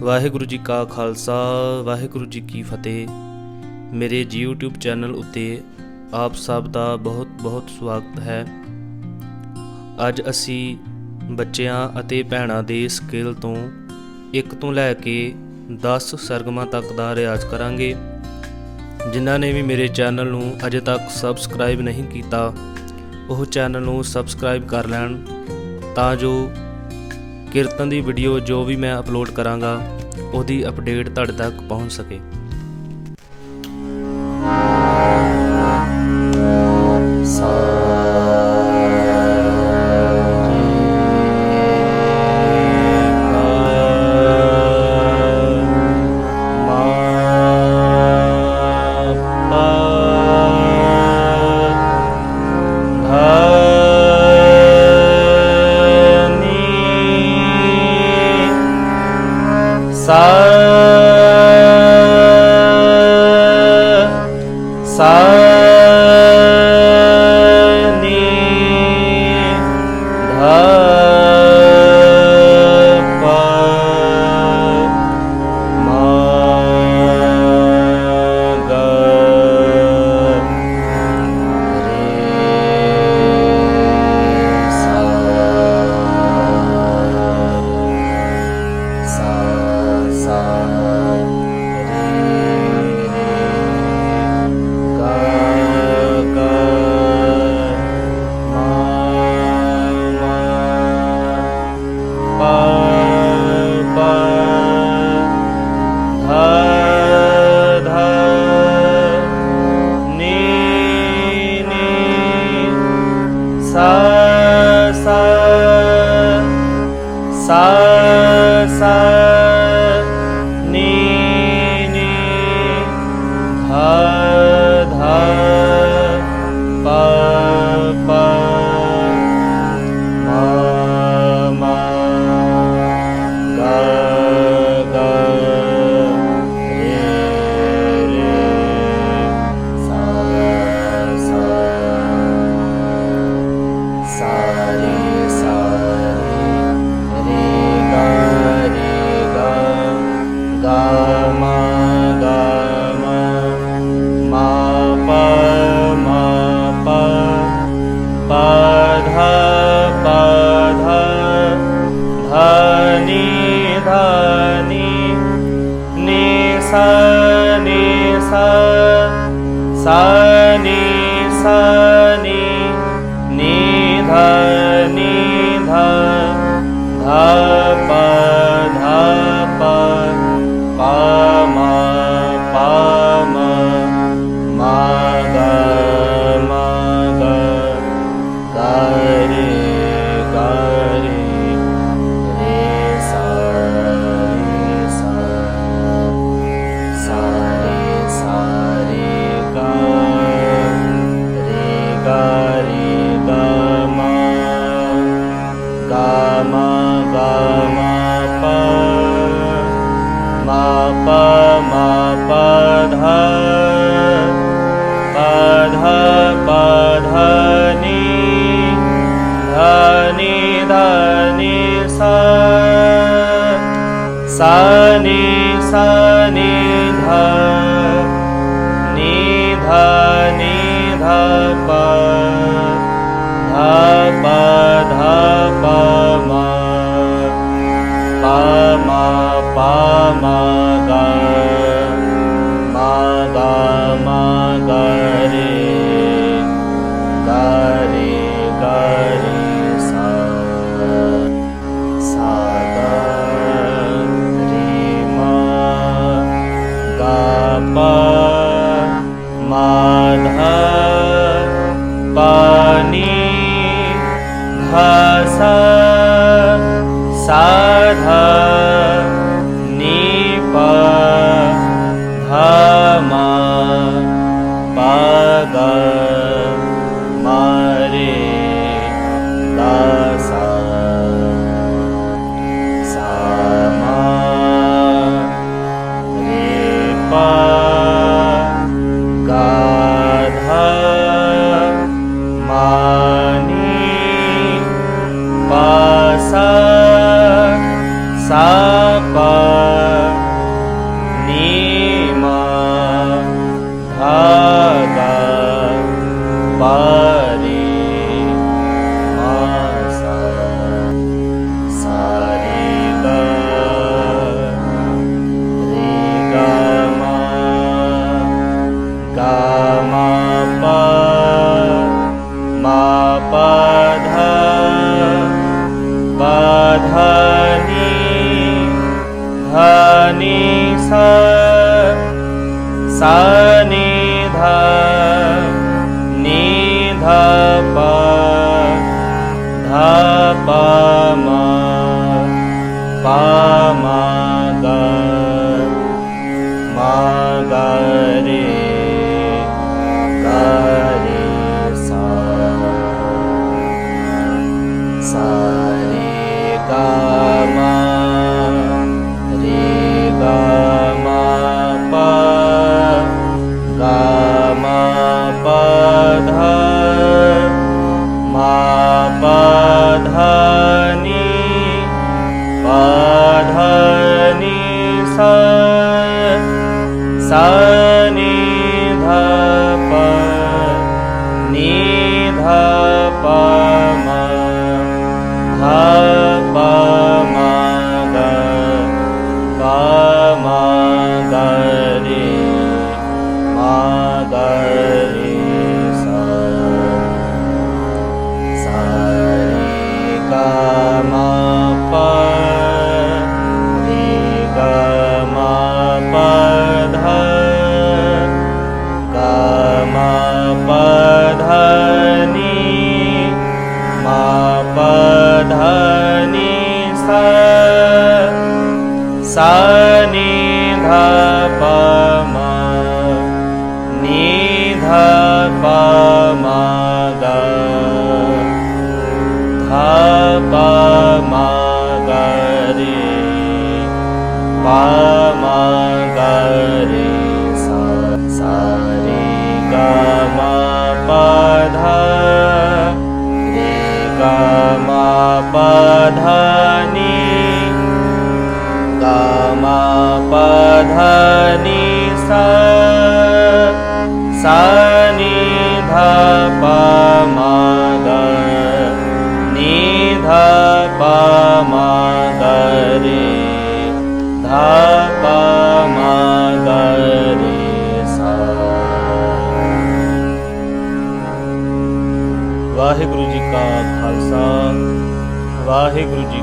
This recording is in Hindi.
वाहिगुरु जी का खालसा वाहिगुरु जी की फतेह। मेरे YouTube चैनल उत्ते आप सब ਦਾ ਬਹੁਤ ਸਵਾਗਤ ਹੈ। ਅੱਜ ਅਸੀਂ ਬੱਚਿਆਂ ਅਤੇ ਭੈਣਾਂ ਦੇ ਸਕੇਲ ਤੋਂ 1 ਤੋਂ ਲੈ ਕੇ 10 ਸਰਗਮਾਂ ਤੱਕ ਦਾ ਰਿਆਜ਼ ਕਰਾਂਗੇ। ਜਿਨ੍ਹਾਂ ਨੇ ਵੀ ਮੇਰੇ ਚੈਨਲ ਨੂੰ ਅਜੇ ਤੱਕ ਸਬਸਕ੍ਰਾਈਬ ਨਹੀਂ ਕੀਤਾ ਉਹ ਚੈਨਲ ਨੂੰ ਸਬਸਕ੍ਰਾਈਬ ਕਰ ਲੈਣ ਤਾਂ ਜੋ ਕੀਰਤਨ ਦੀ ਵੀਡੀਓ ਜੋ ਵੀ ਮੈਂ ਅਪਲੋਡ ਕਰਾਂਗਾ ਉਹਦੀ ਅਪਡੇਟ ਤੁਹਾਡੇ ਤੱਕ ਪਹੁੰਚ ਸਕੇ। साधा नी पा नी सा नी धा पा मा गा रे सा रे गा मा रे गा मा पा गा मा पा धा मा पा धा नी सा नी धा पा नी धा पा मा धा पा मा गा रे सा रे गा मा पा रे गा मा पा धा गा मा पा धा नी पा धा नी सा नी धा पा मा नी धा पा मा गा धा पा मा गा रे सा रे गा मा पा धा रे गा मा पा धा नी गा मा पा धा नी सा नी धा पा मा गा नी धा पा मा गा रे धा पा मा गा रे सा। वाहिगुरु जी का खालसा वाहिगुरु जी